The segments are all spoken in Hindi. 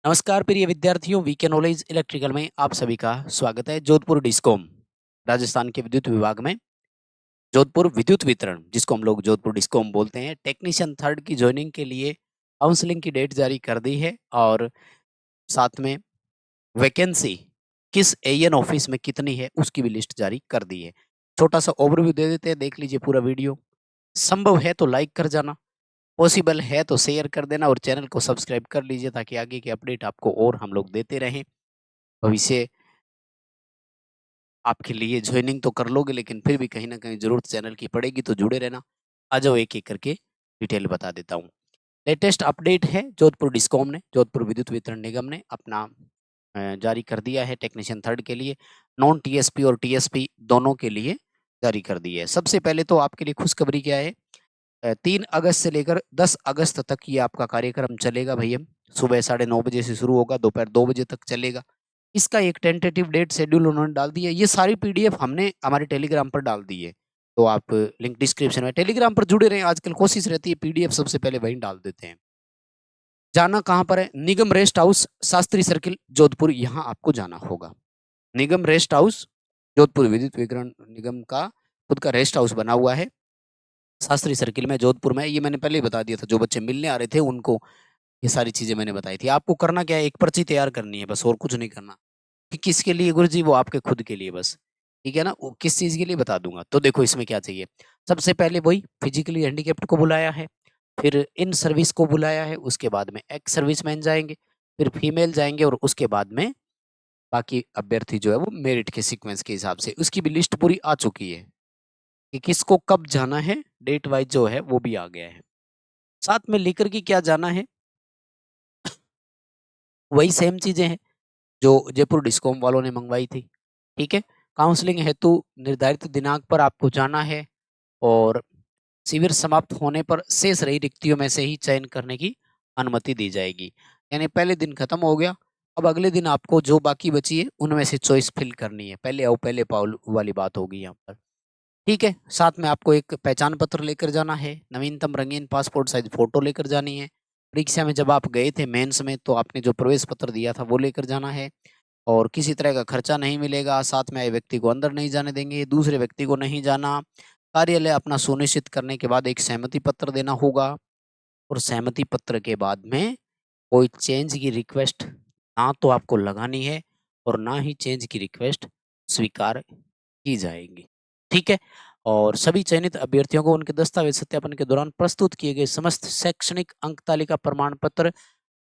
नमस्कार प्रिय विद्यार्थियों, वीके नॉलेज इलेक्ट्रिकल में आप सभी का स्वागत है। जोधपुर डिस्कॉम राजस्थान के विद्युत विभाग में जोधपुर विद्युत वितरण, जिसको हम लोग जोधपुर डिस्कॉम बोलते हैं, टेक्नीशियन थर्ड की ज्वाइनिंग के लिए काउंसलिंग की डेट जारी कर दी है और साथ में वैकेंसी किस एएन ऑफिस में कितनी है उसकी भी लिस्ट जारी कर दी है। छोटा सा ओवरव्यू दे देते हैं, देख लीजिए पूरा वीडियो। संभव है तो लाइक कर जाना, पॉसिबल है तो शेयर कर देना और चैनल को सब्सक्राइब कर लीजिए ताकि आगे की अपडेट आपको और हम लोग देते रहें। भविष्य आपके लिए ज्वाइनिंग तो कर लोगे, लेकिन फिर भी कहीं न कहीं ज़रूरत चैनल की पड़ेगी, तो जुड़े रहना। आ जाओ एक-एक करके डिटेल बता देता हूँ। लेटेस्ट अपडेट है, जोधपुर डिस्कॉम ने, जोधपुर विद्युत वितरण निगम ने अपना जारी कर दिया है टेक्नीशियन थर्ड के लिए, नॉन टीएसपी और टीएसपी दोनों के लिए जारी कर दी है। सबसे पहले तो आपके लिए खुशखबरी क्या है, 3 अगस्त से लेकर 10 अगस्त तक ये आपका कार्यक्रम चलेगा भैया। सुबह साढ़े 9 बजे से शुरू होगा, दोपहर 2 बजे तक चलेगा। इसका एक टेंटेटिव डेट शेड्यूल उन्होंने डाल दी है। ये सारी पीडीएफ हमने हमारे टेलीग्राम पर डाल दी है। तो आप लिंक डिस्क्रिप्शन में, टेलीग्राम पर जुड़े रहें, आजकल कोशिश रहती है पीडीएफ सबसे पहले वहीं डाल देते हैं। जाना कहाँ पर है? Nigam rest house, Shastri circle, Jodhpur, यहाँ आपको जाना होगा। निगम रेस्ट हाउस, जोधपुर विद्युत वितरण निगम का खुद का रेस्ट हाउस बना हुआ है, शास्त्री सर्किल में, जोधपुर में। ये मैंने पहले ही बता दिया था, जो बच्चे मिलने आ रहे थे उनको ये सारी चीज़ें मैंने बताई थी। आपको करना क्या है, एक पर्ची तैयार करनी है बस, और कुछ नहीं करना। कि किसके लिए गुरुजी? वो आपके खुद के लिए बस, ठीक है ना? वो किस चीज़ के लिए बता दूँगा। तो देखो इसमें क्या चाहिए, सबसे पहले वही फिज़िकली हैंडिकैप्ड को बुलाया है, फिर इन सर्विस को बुलाया है, उसके बाद में एक्स सर्विसमैन जाएँगे, फिर फीमेल जाएँगे और उसके बाद में बाकी अभ्यर्थी जो है वो मेरिट के सीक्वेंस के हिसाब से, उसकी भी लिस्ट पूरी आ चुकी है कि किसको कब जाना है, डेट वाइज़ जो है वो भी आ गया है। साथ में लेकर के क्या जाना है, वही सेम चीज़ें हैं जो जयपुर डिस्कॉम वालों ने मंगवाई थी, ठीक है? काउंसलिंग हेतु निर्धारित दिनांक पर आपको जाना है और शिविर समाप्त होने पर शेष रही रिक्तियों में से ही चयन करने की अनुमति दी जाएगी। यानी पहले दिन खत्म हो गया, अब अगले दिन आपको जो बाकी बची है, उनमें से चॉइस फिल करनी है। पहले आओ पहले पाओ वाली बात होगी यहाँ पर, ठीक है? साथ में आपको एक पहचान पत्र लेकर जाना है, नवीनतम रंगीन पासपोर्ट साइज़ फ़ोटो लेकर जानी है। परीक्षा में जब आप गए थे मेंस में, तो आपने जो प्रवेश पत्र दिया था, वो लेकर जाना है। और किसी तरह का खर्चा नहीं मिलेगा, साथ में आए व्यक्ति को अंदर नहीं जाने देंगे, दूसरे व्यक्ति को नहीं जाना। कार्यालय अपना सुनिश्चित करने के बाद एक सहमति पत्र देना होगा और सहमति पत्र के बाद में कोई चेंज की रिक्वेस्ट ना तो आपको लगानी है और ना ही चेंज की रिक्वेस्ट स्वीकार की जाएगी, ठीक है? और सभी चयनित अभ्यर्थियों को उनके दस्तावेज सत्यापन के दौरान प्रस्तुत किए गए समस्त शैक्षणिक अंक तालिका प्रमाण पत्र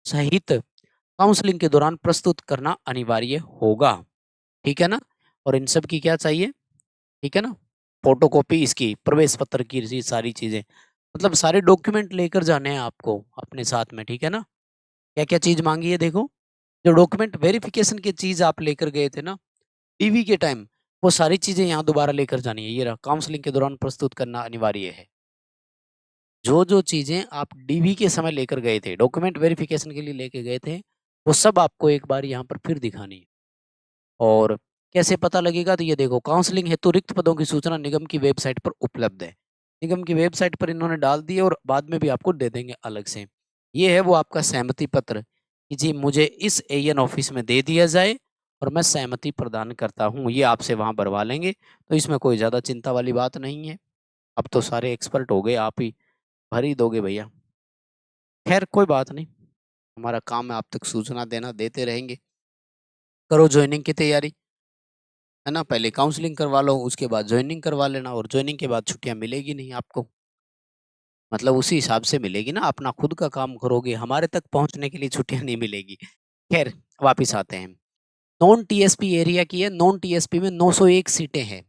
सहित काउंसलिंग के दौरान प्रस्तुत करना अनिवार्य होगा, ठीक है ना? और इन सब की क्या चाहिए, ठीक है ना? फ़ोटोकॉपी इसकी, प्रवेश पत्र की ये सारी चीज़ें, मतलब सारे डॉक्यूमेंट लेकर जाने हैं आपको अपने साथ में, ठीक है ना? क्या-क्या चीज़ माँगी है देखो, जो डॉक्यूमेंट वेरिफ़िकेशन की चीज़ आप लेकर गए थे ना, डीवी के टाइम, वो सारी चीज़ें यहाँ दोबारा लेकर जानी है। ये रहा, काउंसलिंग के दौरान प्रस्तुत करना अनिवार्य है। जो-जो चीज़ें आप डीवी के समय लेकर गए थे, डॉक्यूमेंट वेरिफ़िकेशन के लिए लेके गए थे, वो सब आपको एक बार यहाँ पर फिर दिखानी है। और कैसे पता लगेगा? तो ये देखो, काउंसलिंग हेतु रिक्त पदों की सूचना निगम की वेबसाइट पर उपलब्ध है। निगम की वेबसाइट पर इन्होंने डाल दी है और बाद में भी आपको दे देंगे अलग से। ये है वो आपका सहमति पत्र कि जी मुझे इस एएन ऑफिस में दे दिया जाए और मैं सहमति प्रदान करता हूँ। ये आपसे वहाँ भरवा लेंगे, तो इसमें कोई ज़्यादा चिंता वाली बात नहीं है। अब तो सारे एक्सपर्ट हो गए, आप ही भर ही दोगे भैया। खैर कोई बात नहीं, हमारा काम है आप तक सूचना देना, देते रहेंगे। करो जॉइनिंग की तैयारी। है ना? पहले काउंसलिंग करवा लो, उसके बाद जॉइनिंग करवा लेना और जॉइनिंग के बाद छुट्टियाँ मिलेगी नहीं आपको। मतलब उसी हिसाब से मिलेगी ना, अपना खुद का काम करोगे, हमारे तक पहुँचने के लिए छुट्टियाँ नहीं मिलेगी। खैर, वापिस आते हैं। नॉन टीएसपी एरिया की है, नॉन टीएसपी में 901 सीटें हैं,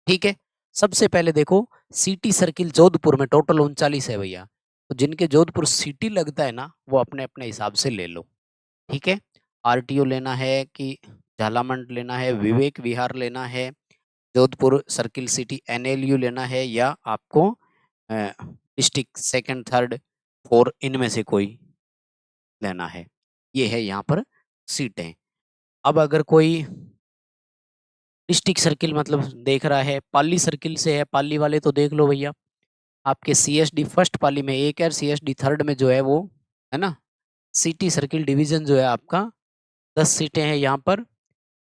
ठीक है? सबसे पहले देखो, सिटी सर्किल जोधपुर में टोटल 39 है भैया। तो जिनके जोधपुर सिटी लगता है ना, वो अपने-अपने हिसाब से ले लो, ठीक है? आरटीओ लेना है कि झालामंड लेना है, विवेक विहार लेना है, जोधपुर सर्किल सिटी एनएलयू लेना है, या आपको डिस्ट्रिक्ट सेकंड, थर्ड, 4 इनमें से कोई लेना है। ये है यहाँ पर सीटें। अब अगर कोई डिस्ट्रिक्ट सर्किल मतलब देख रहा है, पाली सर्किल से है, पाली वाले तो देख लो भैया, आपके सीएसडी फर्स्ट पाली में 1 है, सीएसडी थर्ड में जो है वो, है ना? सिटी सर्किल डिवीजन जो है आपका 10 सीटें हैं यहाँ पर।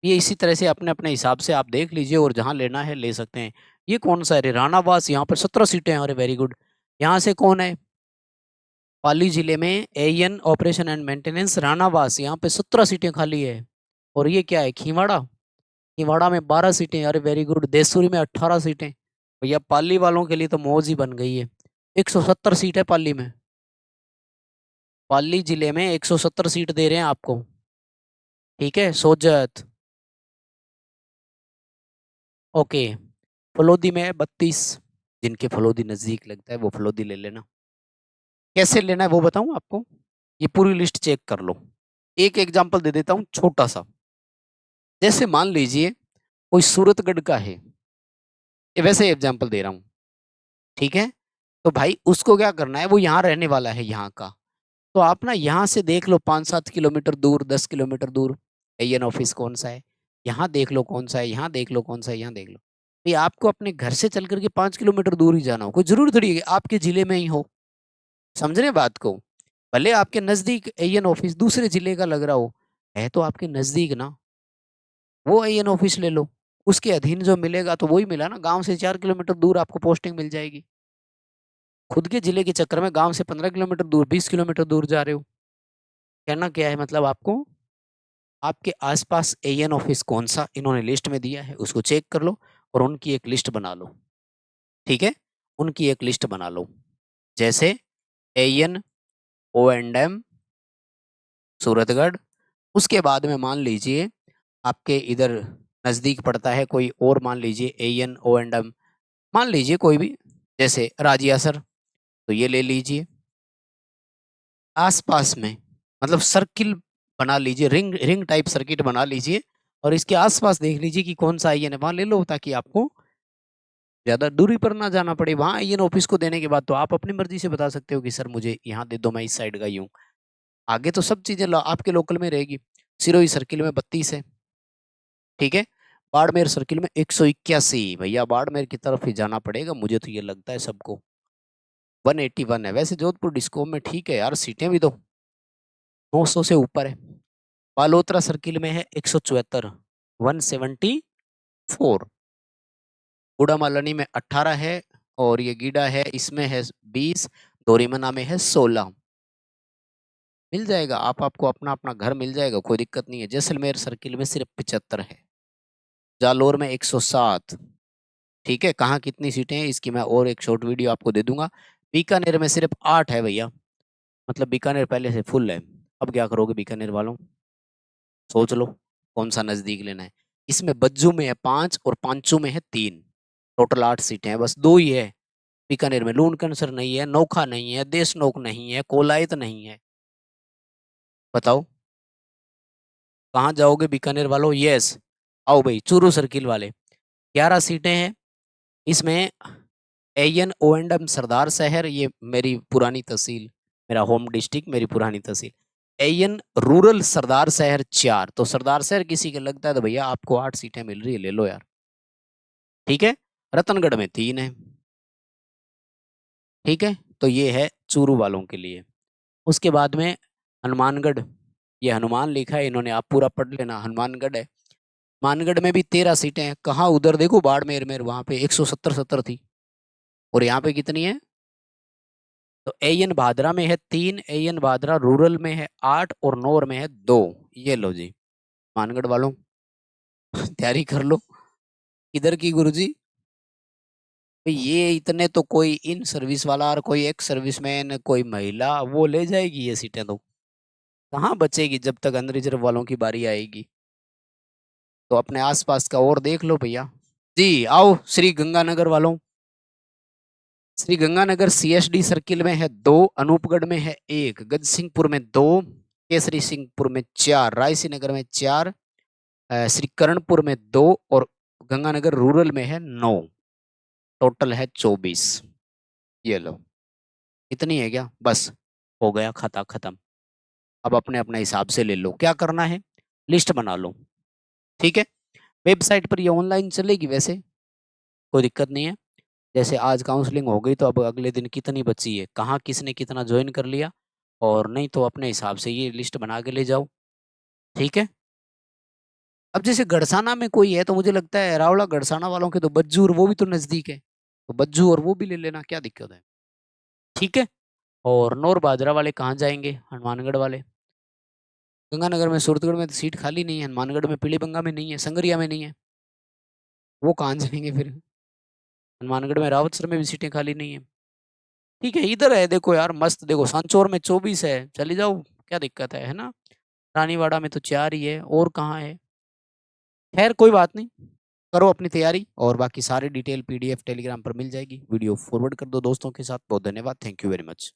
ये इसी तरह से अपने-अपने हिसाब से आप देख लीजिए और जहाँ लेना है ले सकते हैं। ये कौन-सा है रे? रानावास, यहाँ पर 17 सीटें हैं। अरे वेरी गुड! यहाँ से कौन है? पाली जिले में एएन ऑपरेशन एंड मेंटेनेंस रानावास, यहाँ पे 17 सीटें खाली है। और ये क्या है? खिंवाड़ा, खिंवाड़ा में 12 सीटें। अरे वेरी गुड! देसूरी में 18 सीटें। भैया पाली वालों के लिए तो मौज ही बन गई है। 170 सीट है पाली में। पाली जिले में 170 सीट दे रहे हैं आपको। ठीक है, सोजत। ओके, फलोदी में है 32। जिनके फलोदी नजदीक लगता है वो फलोदी ले लेना। कैसे लेना है वो बताऊं आपको? ये पूरी लिस्ट चेक कर लो। एक एग्जांपल दे देता हूं छोटा सा। जैसे मान लीजिए कोई सूरतगढ़ का है, ये वैसे एग्जांपल दे रहा हूं, ठीक है? तो भाई उसको क्या करना है, वो यहाँ रहने वाला है यहाँ का, तो आप ना यहाँ से देख लो 5-7 किलोमीटर दूर, 10 किलोमीटर दूर एएन ऑफिस कौन सा है, यहाँ देख लो कौन सा है, यहाँ देख लो कौन सा है, यहाँ देख लो। ये आपको अपने घर से चल करके 5 किलोमीटर दूर ही जाना हो, कोई जरूरी थोड़ी है कि आपके जिले में ही हो। समझ रहे हैं बात को? भले आपके नजदीक एएन ऑफिस दूसरे जिले का लग रहा हो, है तो आपके नजदीक ना, वो एएन ऑफिस ले लो। उसके अधीन जो मिलेगा तो वही मिला ना, गांव से 4 किलोमीटर दूर आपको पोस्टिंग मिल जाएगी। खुद के जिले के चक्कर में गांव से 15 किलोमीटर दूर, 20 किलोमीटर दूर जा रहे हो। कहना क्या है मतलब आपको? आपके आसपास एएन ऑफिस कौन सा इन्होंने लिस्ट में दिया है उसको चेक कर लो और उनकी एक लिस्ट बना लो। ठीक है, उनकी एक लिस्ट बना लो। जैसे A N O and M Suratgarh. उसके बाद में मान लीजिए आपके इधर नजदीक पड़ता है कोई और, मान लीजिए एएन ओ एंड एम, मान लीजिए कोई भी, जैसे राजिया सर, तो ये ले लीजिए। आसपास में मतलब सर्किल बना लीजिए, रिंग रिंग टाइप सर्किट बना लीजिए और इसके आसपास देख लीजिए कि कौन सा आईएन है, वहां ले लो ताकि आपको ज्यादा दूरी पर ना जाना पड़े। वहां आईएन ऑफिस को देने के बाद तो आप अपनी मर्जी से बता सकते हो कि सर मुझे यहाँ दे दो, मैं इस साइड का ही हूँ। आगे तो सब चीजें आपके लोकल में रहेगी। सिरोही सर्किल में 32 है, ठीक है। बाड़मेर सर्किल में 181। भैया बाड़मेर की तरफ ही जाना पड़ेगा मुझे तो ये लगता है सबको। 181 है। वैसे जोधपुर डिस्कॉम में ठीक है यार, सीटें भी तो 900 से ऊपर है। बालोतरा सर्किल में है 174, 174। बूढ़ा मालानी में 18 है और ये गीडा है इसमें है 20, दोरीमना में है 16। मिल जाएगा, आपको अपना अपना घर मिल जाएगा, कोई दिक्कत नहीं है। जैसलमेर सर्किल में सिर्फ 75 है। जालोर में 107। ठीक है, कहाँ कितनी सीटें हैं इसकी मैं और एक शॉर्ट वीडियो आपको दे दूंगा। बीकानेर में सिर्फ 8 है भैया, मतलब बीकानेर पहले से फुल है। अब क्या करोगे बीकानेर वालों, सोच लो कौन सा नजदीक लेना है। इसमें बज्जू में है 5 और पांचू में है 3। टोटल 8 सीटें हैं, बस 2 ही है बीकानेर में। लून कैंसर नहीं है, नोखा नहीं है, देशनोक नहीं है, कोलायत नहीं है। बताओ कहाँ जाओगे बीकानेर वालों? यस, आओ भाई चूरू सर्किल वाले। 11 सीटें हैं इसमें। एएन ओ एंड एम सरदार शहर, ये मेरी पुरानी तहसील, मेरा होम डिस्ट्रिक्ट, मेरी पुरानी तहसील। एएन रूरल सरदार शहर 4, तो सरदार शहर किसी के लगता है तो भैया आपको 8 सीटें मिल रही है, ले लो यार। ठीक है, रतनगढ़ में 3 है। ठीक है, तो ये है चूरू वालों के लिए। उसके बाद में हनुमानगढ़, ये हनुमान लिखा है इन्होंने, आप पूरा पढ़ लेना, हनुमानगढ़ है। हनुमानगढ़ में भी 13 सीटें हैं। कहाँ? उधर देखो बाड़मेर में, वहां पे 170 थी और यहाँ पे कितनी है? तो एएन भादरा में है 3, एएन भादरा रूरल में है 8 और नौर में है 2। ये लो जी मानगढ़ वालों तैयारी कर लो। इधर की गुरुजी भाई ये इतने तो कोई इन सर्विस वाला और कोई एक्स सर्विसमैन, कोई महिला, वो ले जाएगी ये सीटें, तो कहाँ बचेगी जब तक अनरिजर्व वालों की बारी आएगी। तो अपने आसपास का और देख लो भैया जी। आओ श्री गंगानगर वालों, श्री गंगानगर सीएसडी सर्किल में है 2, अनूपगढ़ में है 1, गजसिंहपुर में 2, केसरी सिंहपुर में 4, रायसी नगर में 4, श्री करणपुर में 2 और गंगानगर रूरल में है 9। टोटल है 24। ये लो, इतनी है क्या? बस हो गया, खाता खत्म। अब अपने अपने हिसाब से ले लो, क्या करना है लिस्ट बना लो। ठीक है, वेबसाइट पर ये ऑनलाइन चलेगी वैसे, कोई दिक्कत नहीं है। जैसे आज काउंसलिंग हो गई तो अब अगले दिन कितनी बची है, कहाँ किसने कितना ज्वाइन कर लिया, और नहीं तो अपने हिसाब से ये लिस्ट बना के ले जाओ, ठीक है। अब जैसे गड़साना में कोई है तो मुझे लगता है रावला गड़साना वालों के तो बज्जू और वो भी तो नजदीक है, तो बज्जू और वो भी ले लेना, क्या दिक्कत है, ठीक है। और नौर बाजरा वाले कहाँ जाएंगे, हनुमानगढ़ वाले। गंगानगर में, सूरतगढ़ में तो सीट खाली नहीं है, हनुमानगढ़ में, पीलीबंगा में नहीं है, संगरिया में नहीं है, वो कहाँ जाएंगे फिर। हनुमानगढ़ में रावतसर में भी सीटें खाली नहीं है, ठीक है। इधर है देखो यार मस्त, देखो सांचौर में 24 है, चली जाओ, क्या दिक्कत है ना। रानीवाड़ा में तो 4 ही है, और कहाँ है। खैर कोई बात नहीं, करो अपनी तैयारी, और बाकी सारी डिटेल पीडीएफ टेलीग्राम पर मिल जाएगी। वीडियो फॉरवर्ड कर दो दोस्तों के साथ। बहुत धन्यवाद, थैंक यू वेरी मच।